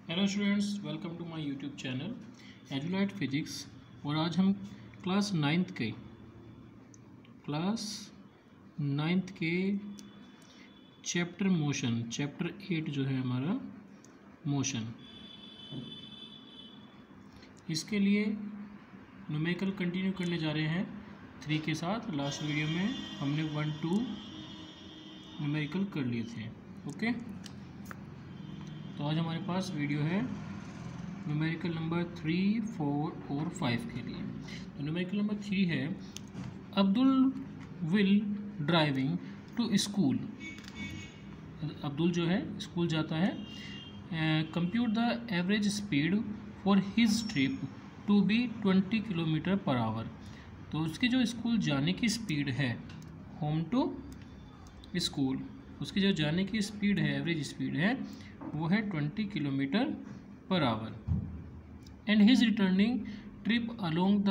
Hello students, welcome to my YouTube channel Edulight physics. और आज हम क्लास नाइन्थ के चैप्टर 8 जो है हमारा मोशन, इसके लिए न्यूमेरिकल कंटिन्यू करने जा रहे हैं 3 के साथ। लास्ट वीडियो में हमने 1 2 न्यूमेरिकल कर लिए थे। ओके, तो आज हमारे पास वीडियो है न्यूमेरिकल नंबर 3, 4 और 5 के लिए। तो न्यूमेरिकल नंबर 3 है, Abdul will driving to school. Abdul जो है स्कूल जाता है। Compute the average speed for his trip to be 20 kilometre per hour. तो उसकी जो स्कूल जाने की स्पीड है, होम टू स्कूल, उसकी जो जाने की स्पीड है, एवरेज स्पीड है, वो है 20 kilometre per hour. And his returning trip along the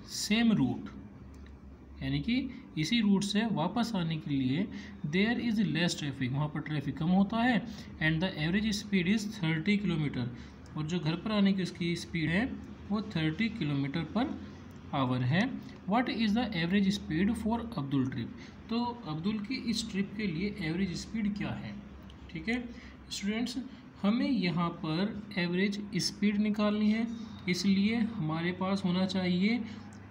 same route, यानी कि इसी रूट से वापस आने के लिए देयर इज़ लेस ट्रैफिक, वहाँ पर ट्रैफिक कम होता है। And the average speed is 30 kilometre, और जो घर पर आने की उसकी स्पीड है वो 30 किलोमीटर पर आवर है। What is the average speed for Abdul trip. तो अब्दुल की इस ट्रिप के लिए एवरेज स्पीड क्या है। ठीक है स्टूडेंट्स, हमें यहाँ पर एवरेज स्पीड निकालनी है, इसलिए हमारे पास होना चाहिए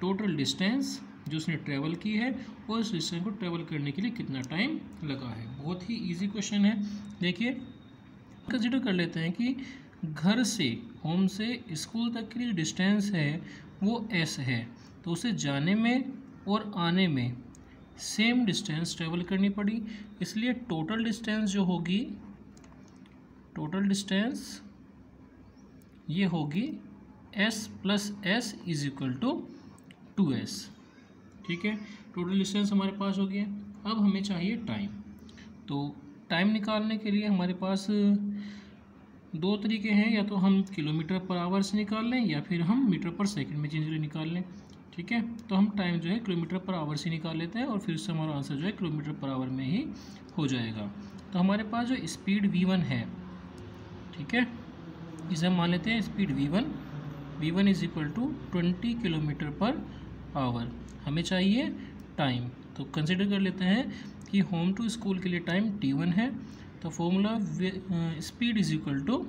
टोटल डिस्टेंस जो उसने ट्रैवल की है और उस डिस्टेंस को ट्रैवल करने के लिए कितना टाइम लगा है। बहुत ही इजी क्वेश्चन है। देखिए, कंसिडर कर लेते हैं कि घर से, होम से स्कूल तक की डिस्टेंस है वो एस है, तो उसे जाने में और आने में सेम डिस्टेंस ट्रैवल करनी पड़ी, इसलिए टोटल डिस्टेंस जो होगी, टोटल डिस्टेंस ये होगी s plus S is equal to 2s। ठीक है, टोटल डिस्टेंस हमारे पास हो गया। अब हमें चाहिए टाइम। तो टाइम निकालने के लिए हमारे पास दो तरीके हैं, या तो हम किलोमीटर पर आवर से निकाल लें या फिर हम मीटर पर सेकंड में चेंज करके निकाल लें। ठीक है, तो हम टाइम जो है किलोमीटर पर आवर से निकाल लेते हैं और फिर उससे हमारा आंसर जो है किलोमीटर पर आवर में ही हो जाएगा। तो हमारे पास जो स्पीड v1 है, ठीक है, इसे हम मान लेते हैं speed v1 is equal to 20 kilometre per hour. हमें चाहिए टाइम, तो कंसिडर कर लेते हैं कि होम टू स्कूल के लिए टाइम t1 है। तो formula speed is equal to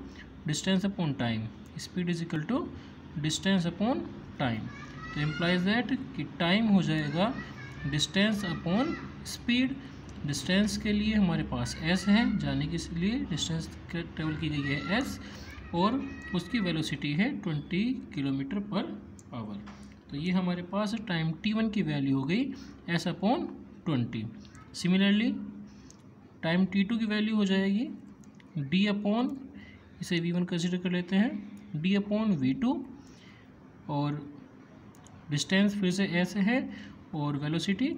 distance upon time, speed is equal to distance upon time. तो इम्प्लाइज दैट कि टाइम हो जाएगा डिस्टेंस अपॉन स्पीड। डिस्टेंस के लिए हमारे पास s है, जाने के लिए डिस्टेंस ट्रेवल की गई है s, और उसकी वेलोसिटी है 20 किलोमीटर पर आवर। तो ये हमारे पास टाइम t1 की वैल्यू हो गई s upon 20। Similarly time t2 की वैल्यू हो जाएगी d अपॉन, इसे v1 कंसिडर कर लेते हैं, d अपॉन v2, और डिस्टेंस फिर से s है और velocity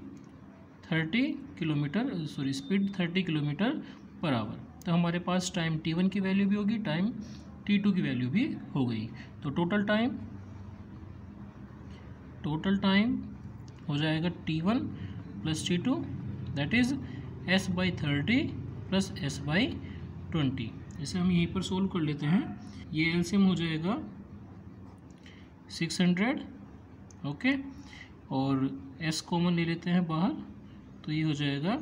30 kilometre, sorry speed 30 kilometre per hour. तो हमारे पास टाइम t1 की वैल्यू भी होगी, टाइम t2 की वैल्यू भी हो गई। तो टोटल टाइम हो जाएगा t1 plus t2, that is s by 30 plus s by 20। इसे हम यहीं पर सोल्व कर लेते हैं। ये एलसीएम हो जाएगा 600, ओके, और s कॉमन ले लेते हैं बाहर, तो ये हो जाएगा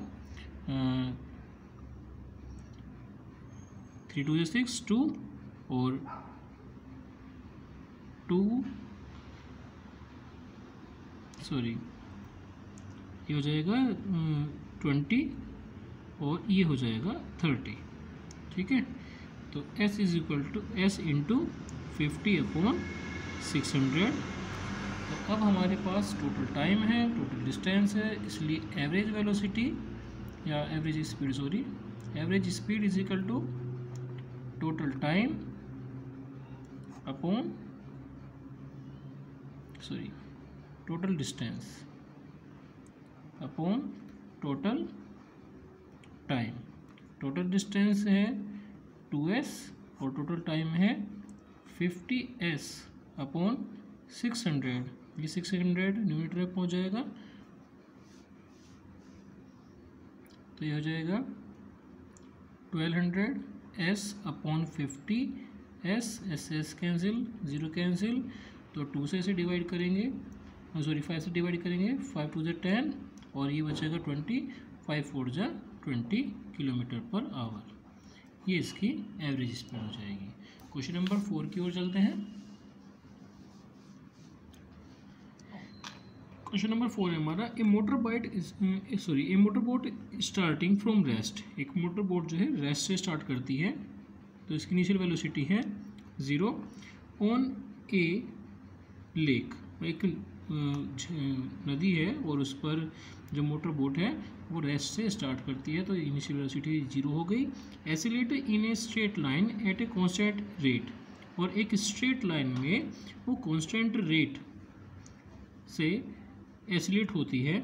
3 2 6 2 और 2, सॉरी ये हो जाएगा 20 और ये हो जाएगा 30। ठीक है, तो s is equal to s into 50 upon 600। तो अब हमारे पास टोटल टाइम है, टोटल डिस्टेंस है, इसलिए एवरेज वेलोसिटी या average speed, sorry average speed is equal to total time upon, sorry total distance upon total time. Total distance है 2s और टोटल टाइम है 50s अपॉन 600। ये 600 न्यूमीटर में पहुँच जाएगा, तो ये हो जाएगा 1200 s upon 50 S cancel, 0 cancel, तो 2 से इसे डिवाइड करेंगे, सॉरी 5 से डिवाइड करेंगे, 5 2 = 10 और ये बचेगा 20, 5 4 = 20 किलोमीटर पर आवर। ये इसकी एवरेज स्पीड हो जाएगी। क्वेश्चन नंबर 4 की ओर चलते हैं। क्वेश्चन नंबर 4 है हमारा, a motor boat starting from rest. एक मोटर बोट जो है रेस्ट से स्टार्ट करती है, तो इसकी इनिशियल वेलोसिटी है 0 ऑन ए लेक। एक नदी है और उस पर जो मोटर बोट है वो रेस्ट से स्टार्ट करती है, तो इनिशियल वेलोसिटी 0 हो गई। Accelerate in a straight line at a constant rate, और एक स्ट्रेट लाइन में वो कांस्टेंट रेट से एक्सीलरेट होती है,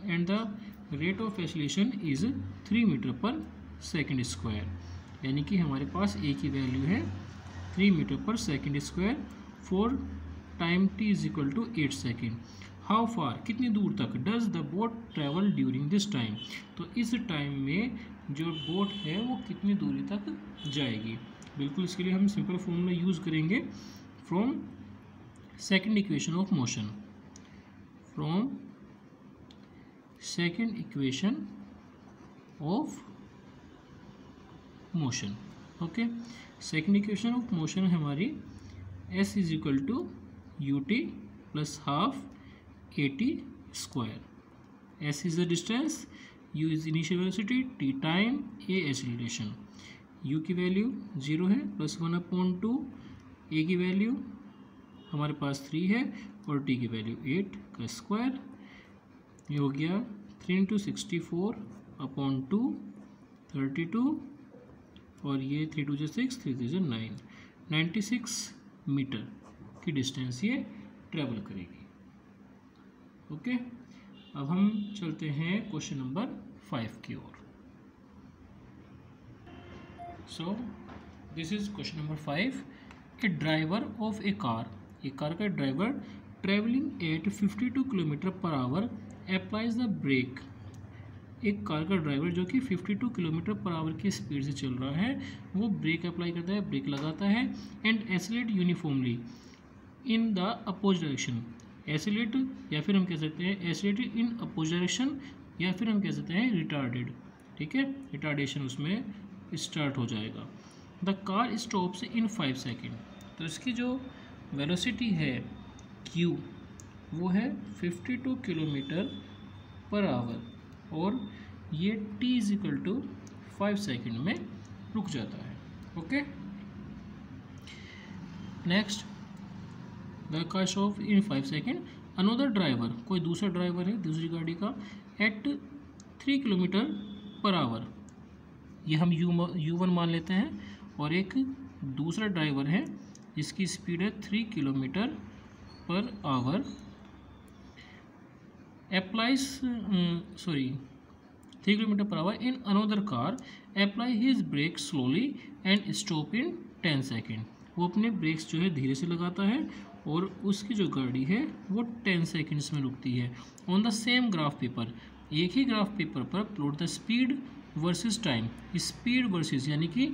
and the rate of acceleration is 3 metre per second square. यानी कि हमारे पास ए की वैल्यू है 3 metre per second square for time t = 8 second. How far, कितनी दूर तक, does the boat travel during this time, तो इस टाइम में जो बोट है वो कितनी दूरी तक जाएगी। बिल्कुल इसके लिए हम सिंपल फॉर्मूला यूज़ करेंगे from second equation of motion, from second equation of motion. Okay, second equation of motion है हमारी s = ut + ½ at square। s is the distance, u is initial velocity, t time, a acceleration। u की value 0 है, +1/2, a की value हमारे पास 3 है और t की value 8 का स्क्वायर। ये हो गया 3 × 64/2 32, और ये 3 2 = 6, 3 3 = 9, 96 मीटर की डिस्टेंस ये ट्रेवल करेगी। ओके, अब हम चलते हैं क्वेश्चन नंबर 5 की ओर। So this is question number 5। A driver of a car, एक कार का driver travelling at 52 kilometre per hour applies the brake. एक कार का ड्राइवर जो कि 52 किलोमीटर पर आवर की स्पीड से चल रहा है, वो ब्रेक अप्लाई करता है, ब्रेक लगाता है, and accelerate uniformly in the oppose direction. Accelerate या फिर हम कह सकते हैं एक्सीलरेटेड इन अपोज डायरेक्शन, या फिर हम कह सकते हैं रिटार्डेड। ठीक है, रिटार्डेशन उसमें स्टार्ट हो जाएगा। The car stops in 5 second, तो इसकी जो वेलोसिटी है q वो है 52 किलोमीटर पर आवर, और ये t = 5 सेकेंड में रुक जाता है। Okay, next, the car stop in 5 second. Another driver, कोई दूसरा ड्राइवर है दूसरी गाड़ी का, एट 3 किलोमीटर पर आवर, ये हम u1 मान लेते हैं, और एक दूसरा ड्राइवर है जिसकी स्पीड है 3 kilometre per hour, applies 3 kilometre per hour in another car, apply his brake slowly and stop in 10 second. वो अपने ब्रेक्स जो है धीरे से लगाता है और उसकी जो गाड़ी है वो 10 सेकेंड्स में रुकती है। On the same graph paper, एक ही ग्राफ पेपर पर plot the speed versus time. Speed versus यानी कि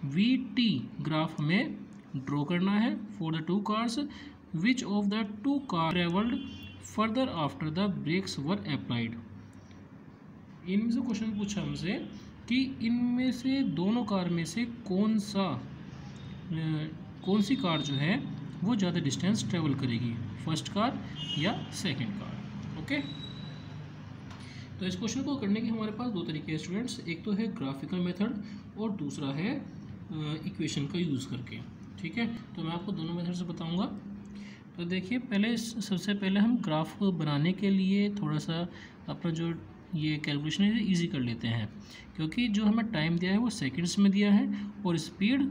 VT ग्राफ हमें ड्रॉ करना है for the 2 cars. Which of the 2 car travelled further after the brakes were applied. इनमें से क्वेश्चन पूछा हमसे कि इनमें से दोनों कार में से कौन सी कार जो है वो ज़्यादा डिस्टेंस ट्रेवल करेगी, फर्स्ट कार या सेकंड कार। ओके, तो इस क्वेश्चन को करने के हमारे पास 2 तरीके हैं स्टूडेंट्स, एक तो है ग्राफिकल मेथड और दूसरा है इक्वेशन का यूज़ करके। ठीक है, तो मैं आपको दोनों मेथड से बताऊंगा। तो देखिए, सबसे पहले हम ग्राफ बनाने के लिए थोड़ा सा अपना जो ये कैलकुलेशन है ईजी कर लेते हैं, क्योंकि जो हमें टाइम दिया है वो सेकंड्स में दिया है और स्पीड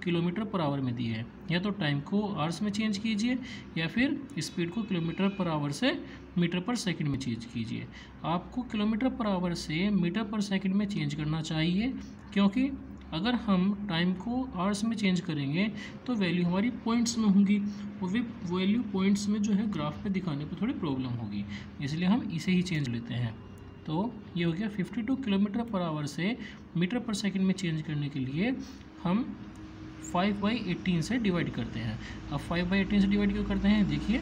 किलोमीटर पर आवर में दी है। या तो टाइम को आवर्स में चेंज कीजिए या फिर स्पीड को किलोमीटर पर आवर से मीटर पर सेकंड में चेंज कीजिए। आपको किलोमीटर पर आवर से मीटर पर सेकंड में चेंज करना चाहिए, क्योंकि अगर हम टाइम को आवर्स में चेंज करेंगे तो वैल्यू हमारी पॉइंट्स में होंगी, और वे वैल्यू पॉइंट्स में जो है ग्राफ पे दिखाने पर थोड़ी प्रॉब्लम होगी, इसलिए हम इसे ही चेंज लेते हैं। तो ये हो गया 52 किलोमीटर पर आवर से मीटर पर सेकंड में चेंज करने के लिए हम 5/18 से डिवाइड करते हैं। अब 5/18 से डिवाइड क्यों करते हैं, देखिए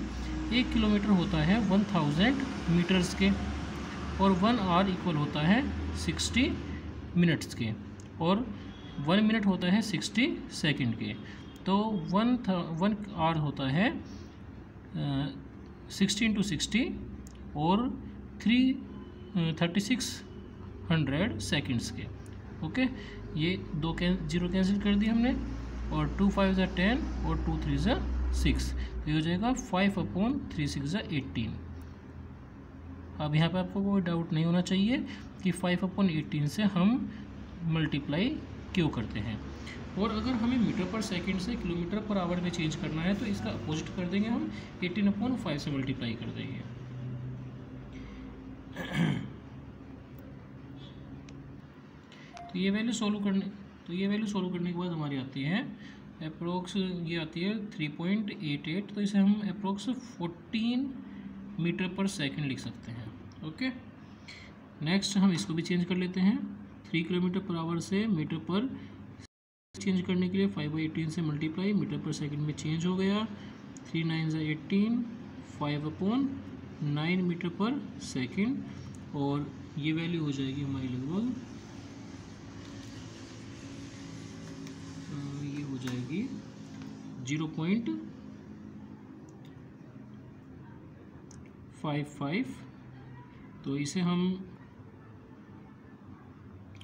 1 किलोमीटर होता है 1000 मीटर्स के, और 1 आवर इक्वल होता है 60 मिनट्स के, और 1 मिनट होता है 60 सेकंड के। तो 1 आवर होता है 60 × 60 और 3600 सेकंड्स के। ओके, ये दो जीरो कैंसिल कर दिए हमने, और 2 5 = 10 और 2 3 = 6, तो ये हो जाएगा 5/3 = 18। अब यहाँ पे आपको कोई डाउट नहीं होना चाहिए कि 5/18 से हम मल्टीप्लाई क्यों करते हैं। और अगर हमें मीटर पर सेकंड से किलोमीटर पर आवर में चेंज करना है तो इसका अपोजिट कर देंगे, हम 18/5 से मल्टीप्लाई कर देंगे। तो ये वैल्यू सोल्व करने के बाद हमारी आती है अप्रोक्स, ये आती है 3.88, तो इसे हम अप्रोक्स 14 मीटर पर सेकंड लिख सकते हैं। ओके, नेक्स्ट हम इसको भी चेंज कर लेते हैं, 3 किलोमीटर पर आवर से मीटर पर चेंज करने के लिए 5/18 से मल्टीप्लाई, मीटर पर सेकंड में चेंज हो गया, 3 9 = 18, 5/9 मीटर पर सेकंड, और ये वैल्यू हो जाएगी हमारी लगभग, ये हो जाएगी 0.55, तो इसे हम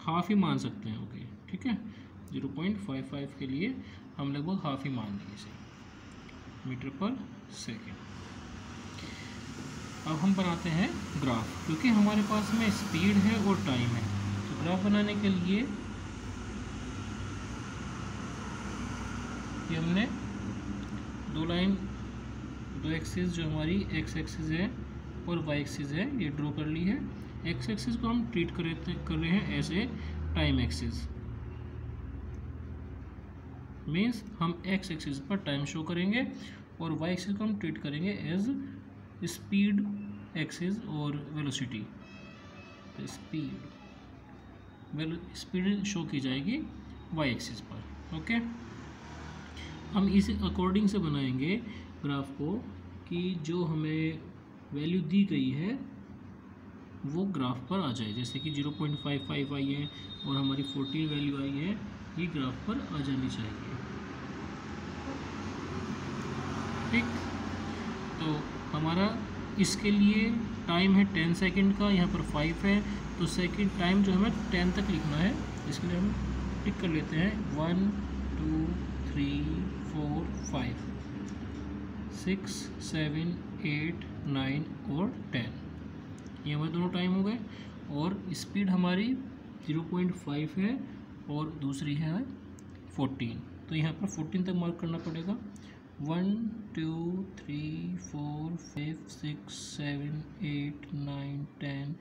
हाफ ही मान सकते हैं। ओके, ठीक है, 0.55 के लिए हम लगभग हाफ ही मान लेंगे इसे मीटर पर सेकेंड। अब हम बनाते हैं ग्राफ, क्योंकि हमारे पास में स्पीड है और टाइम है, तो ग्राफ बनाने के लिए ये हमने दो एक्सिस जो हमारी एक्स एक्सिस है और वाई एक्सिस है ये ड्रॉ कर ली है। एक्स एक्सिस को हम ट्रीट कर रहे हैं as a time axis, means हम एक्स एक्सिस पर टाइम शो करेंगे, और वाई एक्सिस को हम ट्रीट करेंगे एज स्पीड एक्सिस और वेलोसिटी। तो स्पीड शो की जाएगी वाई एक्सिस पर। ओके, हम इस अकॉर्डिंग से बनाएंगे ग्राफ को कि जो हमें वैल्यू दी गई है वो ग्राफ पर आ जाए, जैसे कि 0.55 आई है और हमारी 14 वैल्यू आई है, ये ग्राफ पर आ जानी चाहिए। ठीक, तो हमारा इसके लिए टाइम है 10 सेकंड का, यहाँ पर 5 है, तो सेकंड टाइम जो हमें 10 तक लिखना है, इसके लिए हम टिक कर लेते हैं 1 2 3 4 5 6 7 8 9 और 10, ये हमारे दोनों टाइम हो गए, और स्पीड हमारी 0.5 है और दूसरी है 14, तो यहाँ पर 14 तक मार्क करना पड़ेगा। 1 2 3 4 5 6 7 8 9 10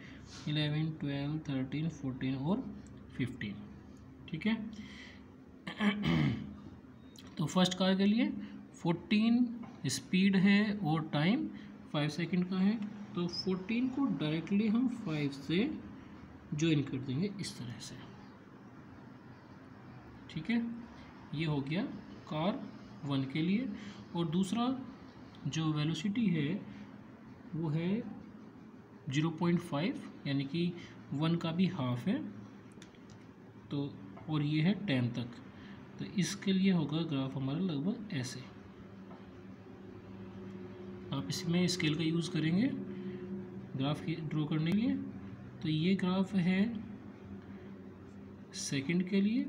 11 12 13 14 और 15। ठीक है, तो फर्स्ट कार के लिए 14 स्पीड है और टाइम 5 सेकंड का है, तो 14 को डायरेक्टली हम 5 से ज्वाइन कर देंगे इस तरह से। ठीक है, ये हो गया कार 1 के लिए, और दूसरा जो वेलोसिटी है वो है 0.5, यानी कि 1 का भी हाफ है, तो और ये है 10 तक, तो इसके लिए होगा ग्राफ हमारा लगभग ऐसे। आप इसमें स्केल का यूज़ करेंगे ग्राफ की ड्रॉ करने के लिए, तो ये ग्राफ है सेकंड के लिए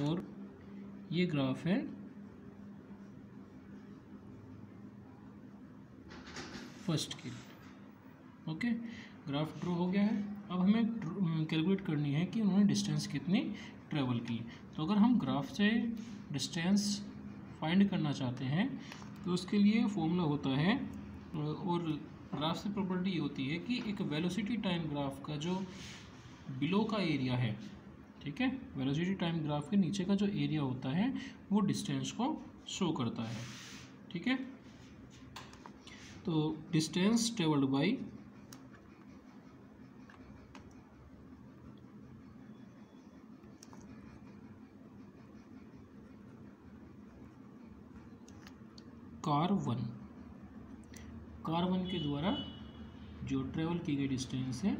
और ये ग्राफ है फर्स्ट के लिए। ओके, ग्राफ ड्रॉ हो गया है। अब हमें कैलकुलेट करनी है कि उन्होंने डिस्टेंस कितनी ट्रेवल की। तो अगर हम ग्राफ से डिस्टेंस फाइंड करना चाहते हैं तो उसके लिए फॉर्मूला होता है, और ग्राफ से प्रॉपर्टी ये होती है कि एक वेलोसिटी टाइम ग्राफ का जो बिलो का एरिया है, ठीक है, वेलोसिटी टाइम ग्राफ के नीचे का जो एरिया होता है वो डिस्टेंस को शो करता है। ठीक है, तो distance travelled by car one के द्वारा जो ट्रेवल की गई डिस्टेंस है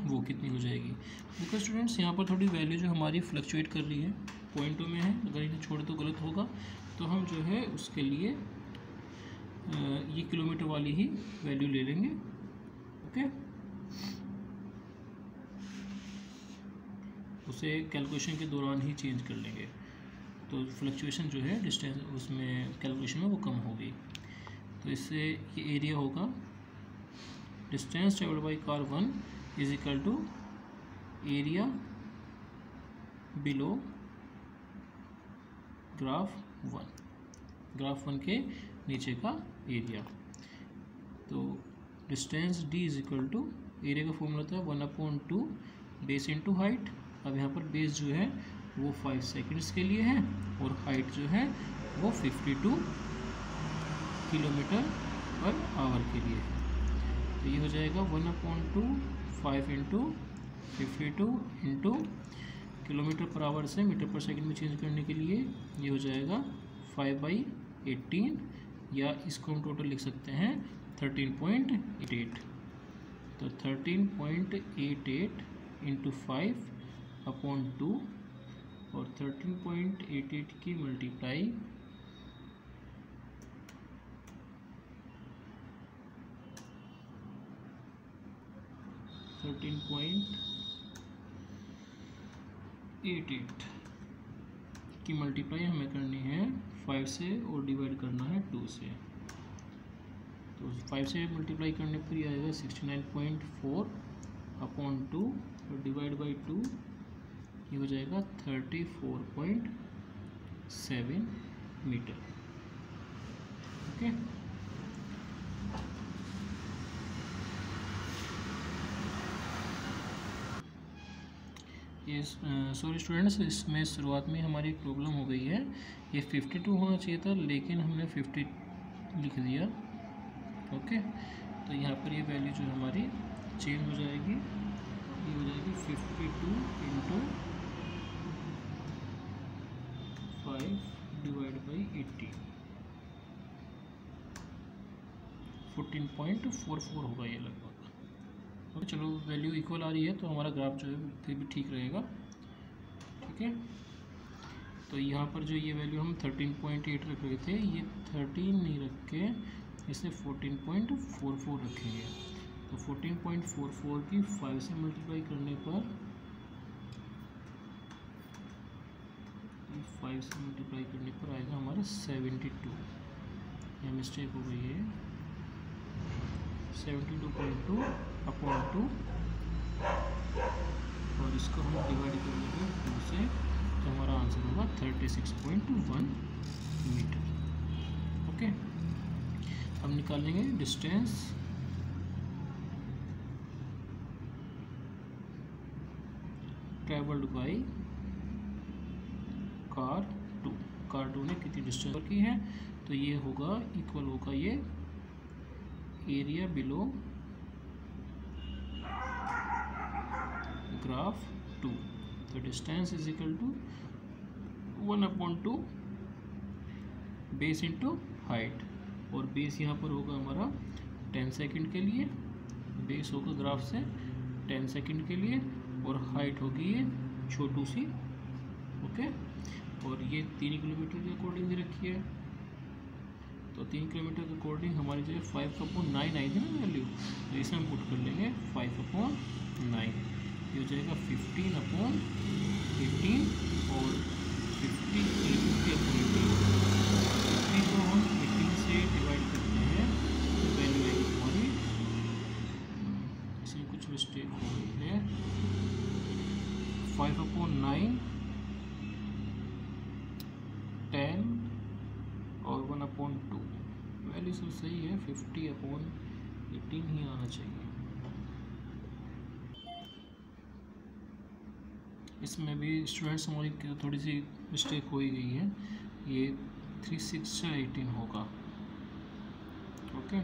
वो कितनी हो जाएगी। देखो स्टूडेंट्स, यहाँ पर थोड़ी वैल्यू जो हमारी फ्लक्चुएट कर रही है, पॉइंटों में है, अगर इन्हें छोड़ तो गलत होगा, तो हम जो है उसके लिए ये किलोमीटर वाली ही वैल्यू ले लेंगे। ओके, उसे कैलकुलेशन के दौरान ही चेंज कर लेंगे, तो फ्लक्चुएशन जो है डिस्टेंस उसमें कैलकुलेशन में वो कम होगी। तो इससे ये एरिया होगा distance travelled by car 1 is equal to area below graph 1 के नीचे का एरिया। तो distance d is equal to area का फॉर्मूला था 1/2 बेस इंटू हाइट। अब यहाँ पर बेस जो है वो 5 सेकेंड्स के लिए है और हाइट जो है वो 52 किलोमीटर पर आवर के लिए है। तो ये हो जाएगा 1/2 5 into 52 into kilometre per our से मीटर पर सेकंड में चेंज करने के लिए ये हो जाएगा 5/18, या इसको हम टोटल लिख सकते हैं 13.88। तो 13.88 इंटू 5/2 और 13.88 की मल्टीप्लाई 13.88 की मल्टीप्लाई हमें करनी है 5 से और डिवाइड करना है 2 से। तो 5 से मल्टीप्लाई करने पर ये आएगा 69.4/2 और डिवाइड बाई 2 ये हो जाएगा 34.7 मीटर। ओके, ये सॉरी स्टूडेंट्स, इसमें शुरुआत में हमारी प्रॉब्लम हो गई है। ये 52 होना चाहिए था लेकिन हमने 50 लिख दिया। ओके, तो यहाँ पर ये वैल्यू जो हमारी चेंज हो जाएगी, ये हो जाएगी 52 इंटू 5 डिवाइड बाई 80, 14.44 होगा ये लगभग। ओके, चलो वैल्यू इक्वल आ रही है तो हमारा ग्राफ जो है फिर भी ठीक रहेगा। ठीक है, तो यहाँ पर जो ये वैल्यू हम 13.8 रख रहे थे, ये 13 नहीं रख के इसे 14.44 रखेंगे। तो 14.44 की 5 से मल्टीप्लाई करने पर 5 से मल्टीप्लाई करने पर आएगा हमारा 72। यह मिस्टेक हो गई है, 72.2/2 और इसको हम डिवाइड कर लेंगे 2 से, तो हमारा आंसर होगा 36.1 मीटर। ओके, अब निकालेंगे डिस्टेंस ट्रेवल्ड बाई कार 2 ने कितनी डिस्टेंस की है। तो ये होगा इक्वल होगा ये एरिया बिलो ग्राफ 2। तो distance is equal to 1/2 base into height, और बेस यहाँ पर होगा हमारा 10 सेकंड के लिए, बेस होगा ग्राफ से 10 सेकंड के लिए, और हाइट होगी ये छोटू सी। ओके, और ये 3 किलोमीटर के अकॉर्डिंग दे रखी है। तो 3 किलोमीटर के अकॉर्डिंग हमारी जो है 5/9 आई थी ना वैल्यू, तो इसे हम पुट कर लेंगे 5/9। ये हो जाएगा 15/18 और 50/18 को हम 18 से डिवाइड करते हैं तो वैल्यू आएगी हमारी, इसमें कुछ मिस्टेक हो गई है, 5/9 10 और 1/2। वैल्यू सब सही है, 50/18 ही आना चाहिए। इसमें भी स्टूडेंट्स हमारी थोड़ी सी मिस्टेक हो ही गई है, ये 3/6/18 होगा। ओके,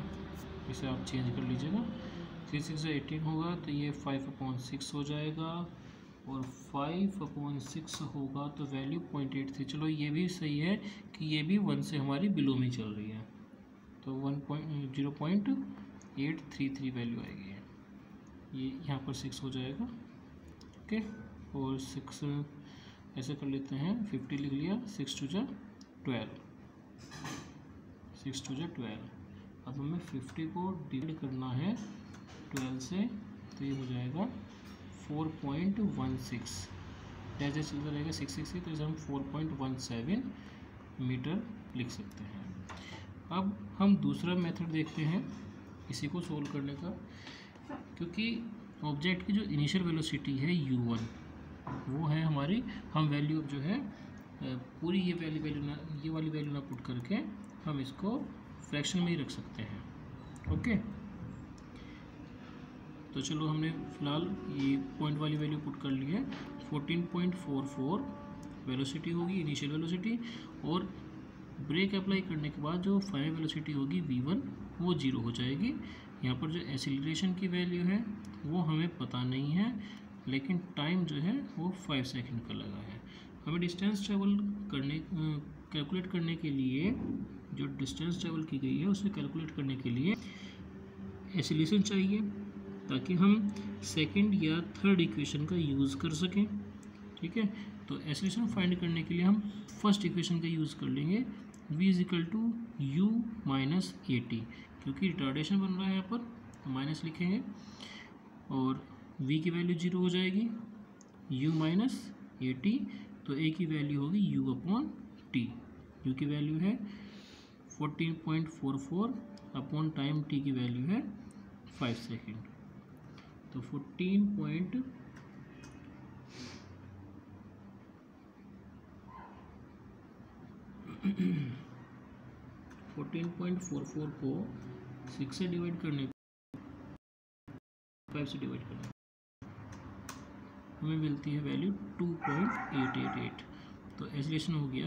इसे आप चेंज कर लीजिएगा, 3/6/18 होगा तो ये 5/6 हो जाएगा और 5/6 होगा तो वैल्यू 0.83। चलो ये भी सही है कि ये भी 1 से हमारी बिलो में चल रही है, तो 0.833 वैल्यू आएगी। ये यहाँ पर 6 हो जाएगा। ओके, और 6 ऐसे कर लेते हैं, 50 लिख लिया, 6 2 जा 12, 6 2 जा 12। अब हमें 50 को डिवाइड करना है 12 से, तो ये हो जाएगा 4.16। जैसे चलता रहेगा 6 तो इसे हम 4.17 मीटर लिख सकते हैं। अब हम दूसरा मेथड देखते हैं इसी को सोल्व करने का, क्योंकि ऑब्जेक्ट की जो इनिशियल वेलोसिटी है u1 वो है हमारी, हम वैल्यू जो है पूरी ये वाली वैल्यू ना पुट करके हम इसको फ्रैक्शन में ही रख सकते हैं। ओके, तो चलो हमने फ़िलहाल ये पॉइंट वाली वैल्यू पुट कर ली है। 14.44 वेलोसिटी होगी, इनिशियल वेलोसिटी, और ब्रेक अप्लाई करने के बाद जो फाइनल वेलोसिटी होगी v1 वो 0 हो जाएगी। यहाँ पर जो एक्सीलरेशन की वैल्यू है वो हमें पता नहीं है, लेकिन टाइम जो है वो 5 सेकंड का लगा है। हमें डिस्टेंस ट्रेवल करने कैलकुलेट करने के लिए, जो डिस्टेंस ट्रेवल की गई है उसे कैलकुलेट करने के लिए एक्सीलरेशन चाहिए, ताकि हम सेकंड या थर्ड इक्वेशन का यूज़ कर सकें। ठीक है, तो एक्सीलरेशन फाइंड करने के लिए हम फर्स्ट इक्वेशन का यूज़ कर लेंगे, v = u - at, क्योंकि रिटार्डेशन बन रहा है यहाँ पर, तो माइनस लिखेंगे, और v की वैल्यू 0 हो जाएगी, u - at, तो a की वैल्यू होगी u/t। u की वैल्यू है 14.44 अपॉन टाइम t की वैल्यू है 5 सेकेंड, तो 14.44 को 6 से डिवाइड करने, 5 से डिवाइड करने हमें मिलती है वैल्यू 2.888। तो एक्सीलरेशन हो गया,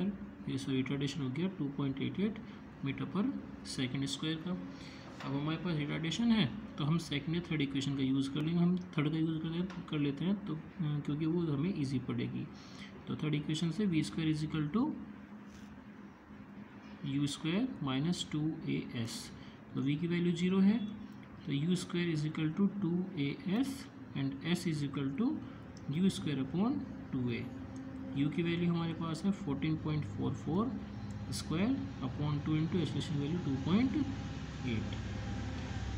ये रिटार्डेशन हो गया 2.88 मीटर पर सेकंड स्क्वायर का। अब हमारे पास रिटार्डेशन है तो हम सेकंड या थर्ड इक्वेशन का यूज़ कर लेंगे। हम थर्ड का यूज़ कर लेते हैं, तो क्योंकि वो हमें इजी पड़ेगी। तो थर्ड इक्वेशन से v² = u² - 2as, तो v की वैल्यू 0 है, तो u² = 2as and s = u²/2a। u की वैल्यू हमारे पास है 14.44 square upon 2 into acceleration value 2.8,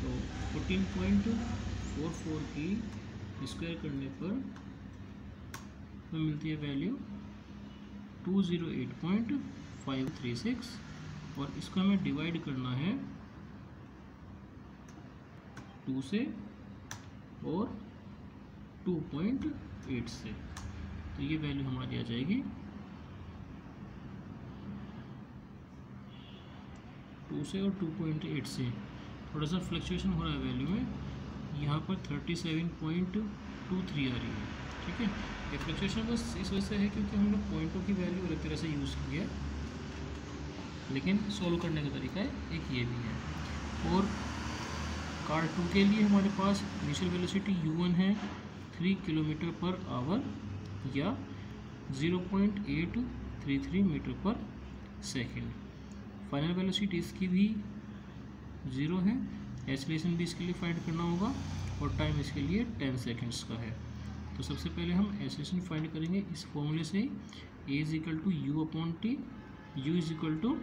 तो 14.44 की स्क्वायर करने पर हमें मिलती है वैल्यू 208.536, और इसको हमें डिवाइड करना है 2 से और 2.8 से, तो ये वैल्यू हमारी आ जाएगी 2 से और 2.8 से। थोड़ा सा फ्लक्चुएशन हो रहा है वैल्यू में, यहाँ पर 37.23 आ रही है। ठीक है, ये फ्लक्चुएशन बस इस वजह से है क्योंकि हम लोग पॉइंटों की वैल्यू अलग तरह से यूज़ की है, लेकिन सोल्व करने का तरीका एक ये भी है। और कार 2 के लिए हमारे पास इनिशियल वेलोसिटी u1 है 3 km/h या 0.833 metre per second. Final velocity इसकी भी 0 है, एक्सीलरेशन भी इसके लिए फाइंड करना होगा, और टाइम इसके लिए 10 सेकेंड्स का है। तो सबसे पहले हम एक्सीलरेशन फाइंड करेंगे इस फॉर्मूले से, a = u/t, u =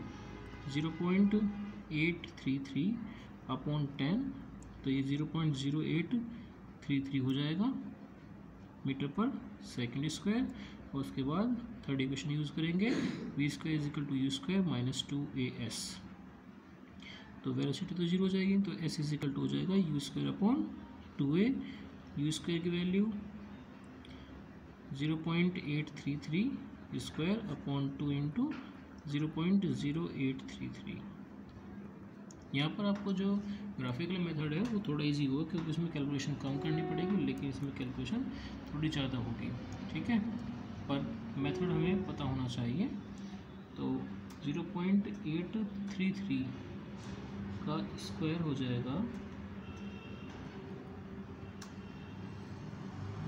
0.833 अपॉन 10, तो ये 0.0833 हो जाएगा मीटर पर सेकंड स्क्वायर। और उसके बाद थर्ड इक्वेशन यूज़ करेंगे, v² = u² - 2as, तो वेलोसिटी तो 0 हो जाएगी, तो s = हो जाएगा u²/2a। u² की वैल्यू 0.833 स्क्वायर अपॉन 2 इंटू 0.0833। यहाँ पर आपको जो ग्राफिकल मेथड है वो थोड़ा इजी होगा, क्योंकि उसमें कैलकुलेशन कम करनी पड़ेगी, लेकिन इसमें कैलकुलेशन थोड़ी ज़्यादा होगी। ठीक है, पर मेथड हमें पता होना चाहिए। तो 0.833 का स्क्वायर हो जाएगा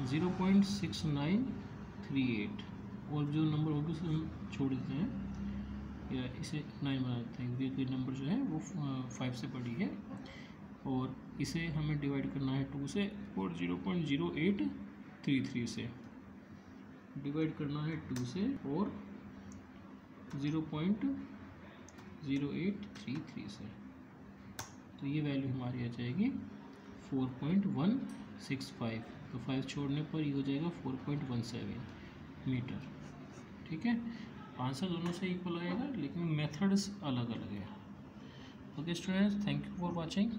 0.6938 और जो नंबर होगी उसे हम छोड़ देते हैं या इसे 9 बना देते हैं क्योंकि नंबर जो है वो 5 से बड़ी है। और इसे हमें डिवाइड करना है 2 से और 0.0833 से डिवाइड करना है 2 से और 0.0833 से। तो ये वैल्यू हमारी आ जाएगी 4.165। तो 5 छोड़ने पर ये हो जाएगा 4.17 मीटर। ठीक है, आंसर दोनों से इक्वल आएगा लेकिन मेथड्स अलग अलग है। Okay students, thank you for watching.